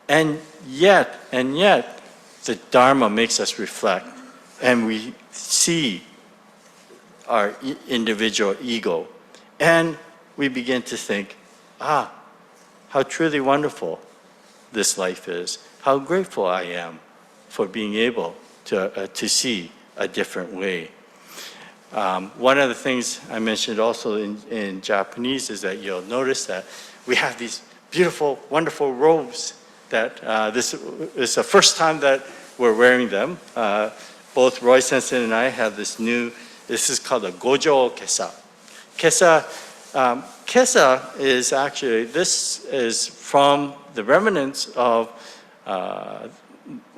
S3: And yet, the Dharma makes us reflect, and we see our individual ego, and we begin to think, how truly wonderful this life is, how grateful I am for being able to see a different way. One of the things I mentioned also in Japanese is that you'll notice that we have these beautiful, wonderful robes that this is the first time that we're wearing them. Both Roy Sensei and I have this is called a Gojo Kesa. Kesa is actually, this is from the remnants of,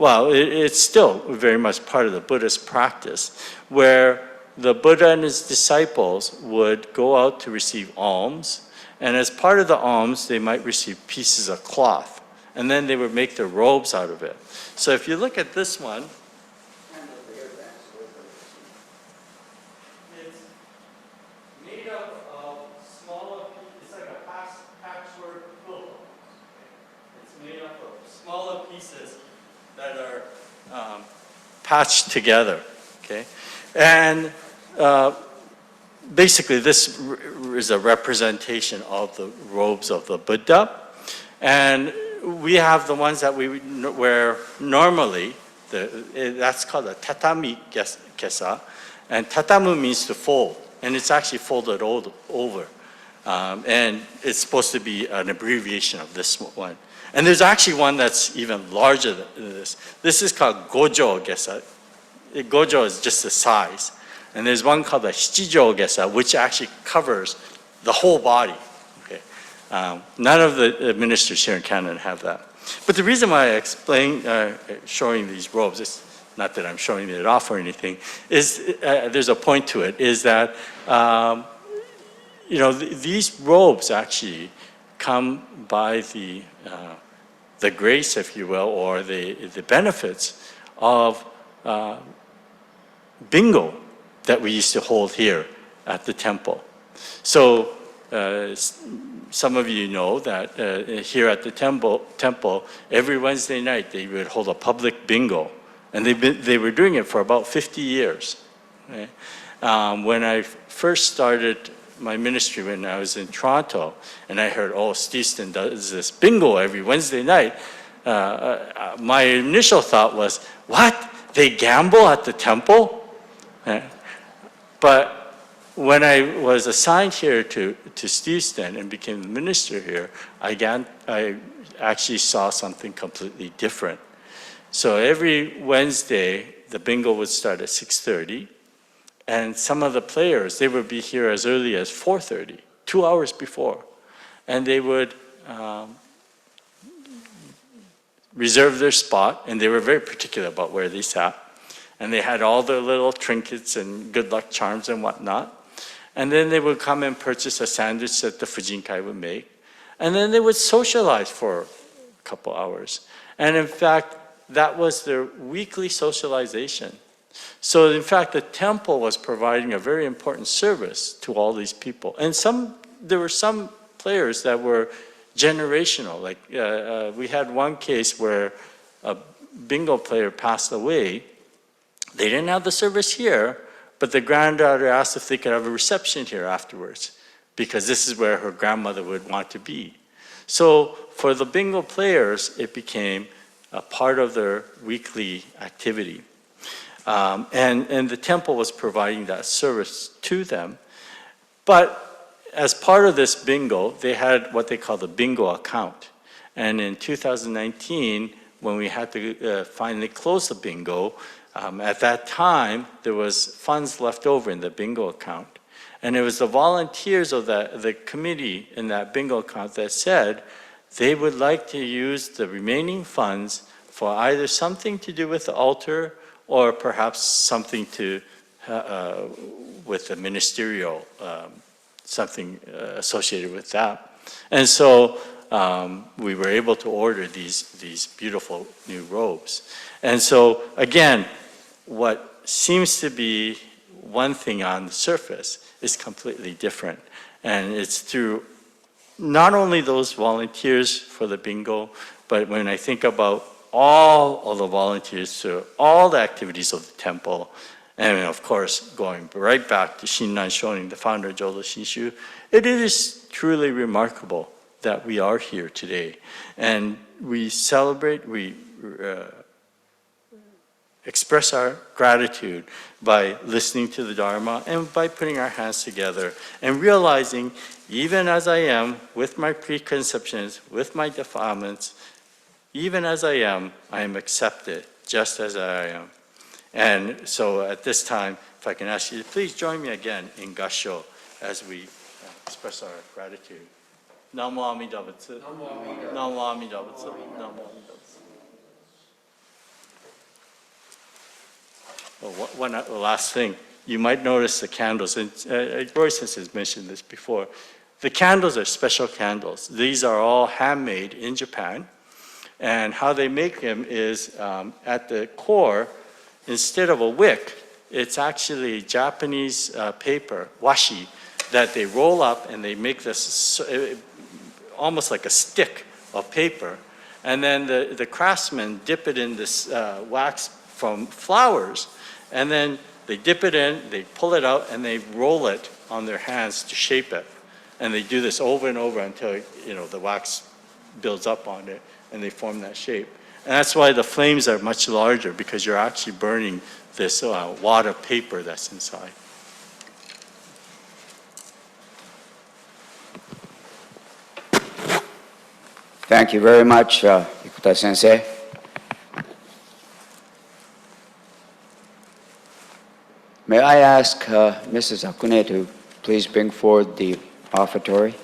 S3: it's still very much part of the Buddhist practice, where the Buddha and his disciples would go out to receive alms, and as part of the alms, they might receive pieces of cloth, and then they would make their robes out of it. So if you look at this one, it's made up of smaller pieces. It's like a patchwork quilt. It's made up of smaller pieces that are patched together. Okay, and basically, this is a representation of the robes of the Buddha. And we have the ones that we wear normally. That's called a tatami kesa. And tatamu means to fold. And it's actually folded over. And it's supposed to be an abbreviation of this one. And there's actually one that's even larger than this. This is called gojo gesa. Gojo is just the size. And there's one called the shichijo gesa, which actually covers the whole body. Okay. None of the ministers here in Canada have that. But the reason why I explain showing these robes, it's not that I'm showing it off or anything, is there's a point to it, is that these robes actually come by the grace, if you will, or the benefits of bingo that we used to hold here at the temple. So some of you know that here at the temple, every Wednesday night they would hold a public bingo. And they were doing it for about 50 years. Okay? When I first started my ministry when I was in Toronto, and I heard, Stevenson does this bingo every Wednesday night, my initial thought was, what? They gamble at the temple? But when I was assigned here to Stevenson and became the minister here, I actually saw something completely different. So every Wednesday, the bingo would start at 6:30, and some of the players, they would be here as early as 4:30, 2 hours before, and they would reserve their spot, and they were very particular about where they sat. And they had all their little trinkets and good luck charms and whatnot. And then they would come and purchase a sandwich that the Fujinkai would make. And then they would socialize for a couple hours. And in fact, that was their weekly socialization. So in fact, the temple was providing a very important service to all these people. And there were some players that were generational. Like we had one case where a bingo player passed away. They didn't have the service here, but the granddaughter asked if they could have a reception here afterwards, because this is where her grandmother would want to be. So for the bingo players, it became a part of their weekly activity. And the temple was providing that service to them. But as part of this bingo, they had what they call the bingo account. And in 2019, when we had to finally close the bingo, at that time, there was funds left over in the bingo account. And it was the volunteers of the committee in that bingo account that said they would like to use the remaining funds for either something to do with the altar or perhaps something to with the ministerial, something associated with that. And so we were able to order these beautiful new robes. And so again, what seems to be one thing on the surface is completely different. And it's through not only those volunteers for the bingo, but when I think about all of the volunteers to all the activities of the temple, and of course, going right back to Shinran Shonin, the founder of Jodo Shinshu, it is truly remarkable that we are here today. And we celebrate, we express our gratitude by listening to the Dharma and by putting our hands together and realizing, even as I am, with my preconceptions, with my defilements, even as I am accepted just as I am. And so at this time, if I can ask you to please join me again in Gassho as we express our gratitude. Namo Amida Butsu. Namo Amida Butsu. Namo Amida Butsu. Oh, one last thing. You might notice the candles, and Royce has mentioned this before. The candles are special candles. These are all handmade in Japan. And how they make them is at the core, instead of a wick, it's actually Japanese paper, washi, that they roll up and they make this almost like a stick of paper. And then the craftsmen dip it in this wax from flowers, and then they dip it in, they pull it out, and they roll it on their hands to shape it. And they do this over and over until the wax builds up on it, and they form that shape. And that's why the flames are much larger, because you're actually burning this wad of paper that's inside.
S1: Thank you very much, Ikuta Sensei. May I ask Mrs. Akune to please bring forward the offertory?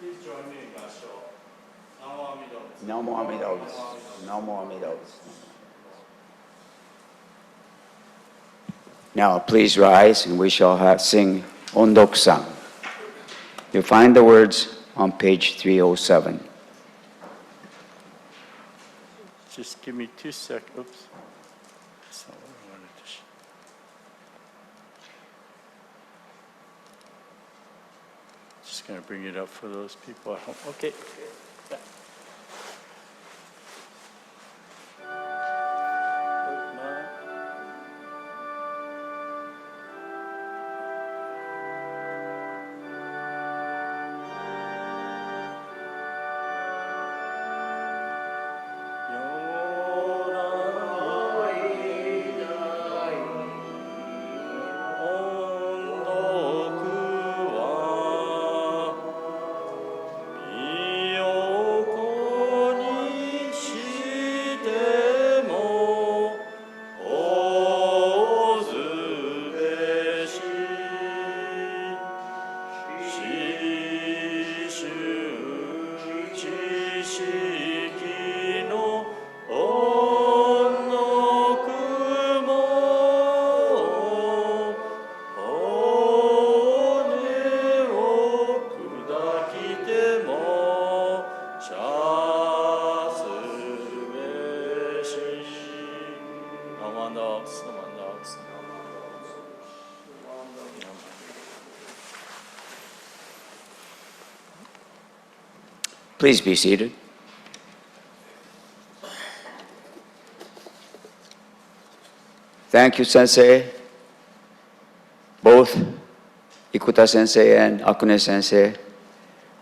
S3: Please join me in Gassho. Namo Amida Butsu.
S1: Namo Amida Butsu. Namo Amida Butsu. Now please rise and we shall sing Ondok-san. You'll find the words on page 307.
S3: Just give me 2 seconds. Oops. That's not what I wanted to show. Just going to bring it up for those people at home. Okay. Yeah. Yo Sumano, Sumano, Sumano.
S1: Please be seated. Thank you, Sensei. Both Ikuta Sensei and Akune Sensei.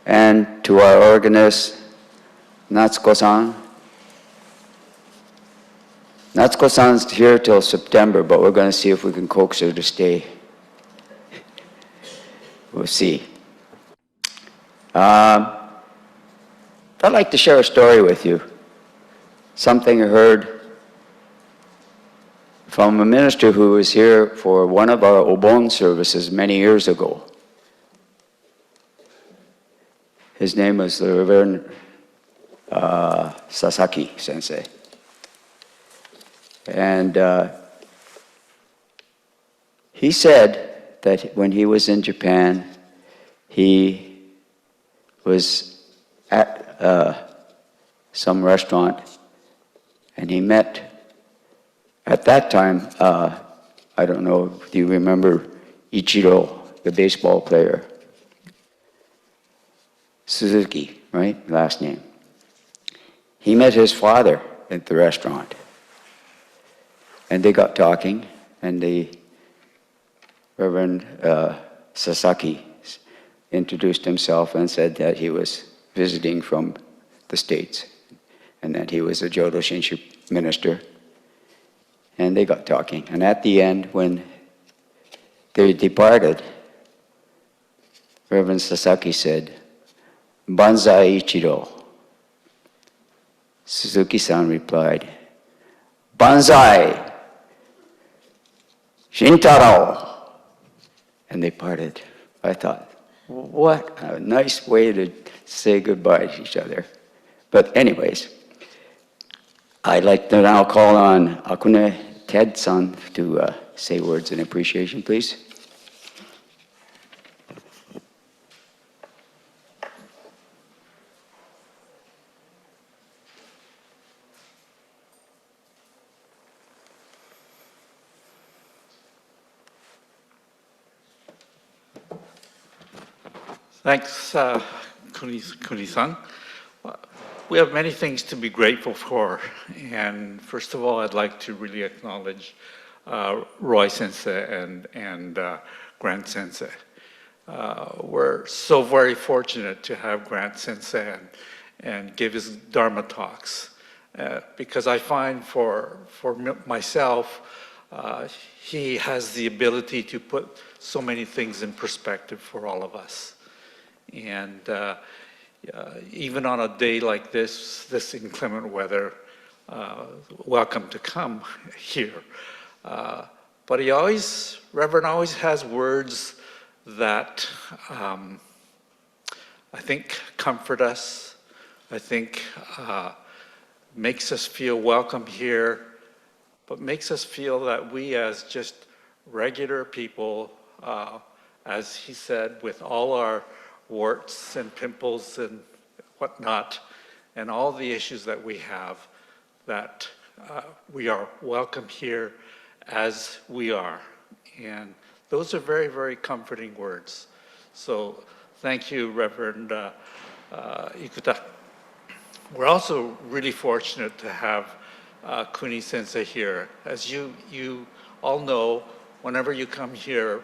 S1: And to our organist, Natsuko-san. Natsuko-san's here till September, but we're going to see if we can coax her to stay. We'll see. I'd like to share a story with you. Something I heard from a minister who was here for one of our Obon services many years ago. His name was the Reverend Sasaki Sensei. And he said that when he was in Japan, he was at some restaurant and he met, at that time, I don't know if you remember Ichiro, the baseball player. Suzuki, right? Last name. He met his father at the restaurant. And they got talking, and the Reverend Sasaki introduced himself and said that he was visiting from the States, and that he was a Jodo Shinshu minister. And they got talking. And at the end, when they departed, Reverend Sasaki said, "Banzai Ichiro." Suzuki-san replied, "Banzai Shintaro." And they parted. I thought, what a nice way to say goodbye to each other. But anyways, I'd like to now call on Akune Ted-san to say words in appreciation, please.
S5: Thanks, Kuni-san. We have many things to be grateful for. And first of all, I'd like to really acknowledge Roy Sensei and Grant Sensei. We're so very fortunate to have Grant Sensei and give his Dharma talks. Because I find for myself, he has the ability to put so many things in perspective for all of us. And even on a day like this inclement weather, welcome to come here. But Reverend always has words that I think comfort us, I think makes us feel welcome here, but makes us feel that we as just regular people, as he said, with all our warts and pimples and whatnot, and all the issues that we have, that we are welcome here as we are. And those are very, very comforting words. So thank you, Reverend Ikuta. We're also really fortunate to have Kuni Sensei here. As you all know, whenever you come here,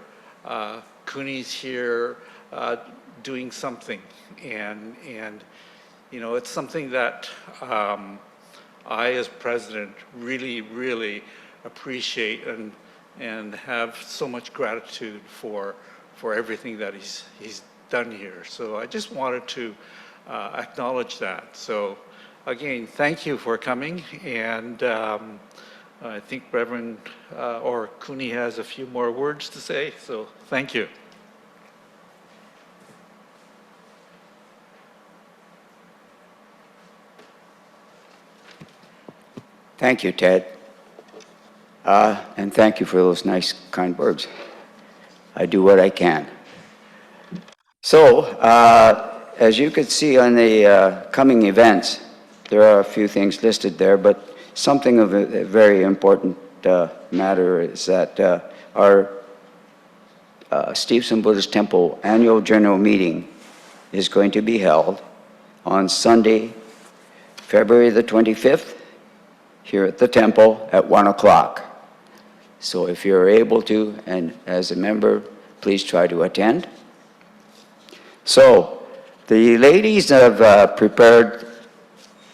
S5: Kuni's here doing something, and you know, it's something that I, as president, really appreciate and have so much gratitude for everything that he's done here. So I just wanted to acknowledge that. So again, thank you for coming, and I think Reverend or Kuni has a few more words to say. So thank you.
S1: Thank you, Ted. And thank you for those nice, kind words. I do what I can. So, as you can see on the coming events, there are a few things listed there, but something of a very important matter is that our Stevenson Buddhist Temple Annual General Meeting is going to be held on Sunday, February the 25th, here at the temple at 1 o'clock. So if you're able to, and as a member, please try to attend. So the ladies have prepared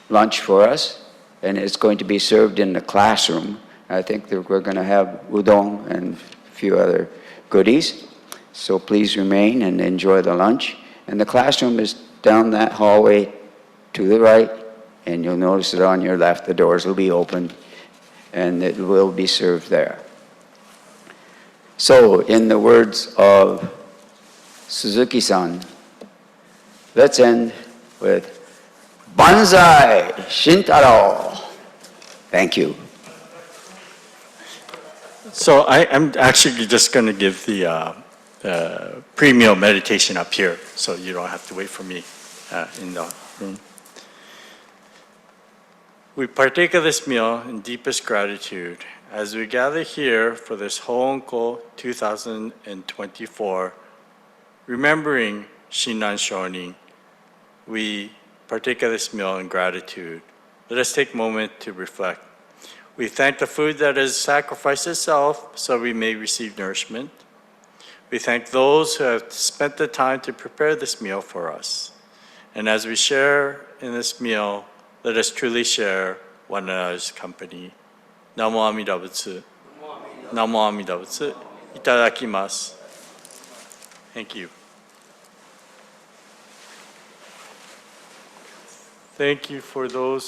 S1: lunch for us, and it's going to be served in the classroom. I think that we're going to have udon and a few other goodies. So please remain and enjoy the lunch. And the classroom is down that hallway to the right, and you'll notice it on your left. The doors will be open, and it will be served there. So, in the words of Suzuki-san, let's end with Banzai Shintaro. Thank you.
S3: So I'm actually just going to give the pre-meal meditation up here, so you don't have to wait for me in the room. We partake of this meal in deepest gratitude as we gather here for this Hoonko 2024, remembering Shinran Shonin. We partake of this meal in gratitude. Let us take a moment to reflect. We thank the food that has sacrificed itself so we may receive nourishment. We thank those who have spent the time to prepare this meal for us. And as we share in this meal, let us truly share one another's company. Namo Amida Butsu. Namo Amida Butsu. Itadakimasu. Thank you. Thank you for those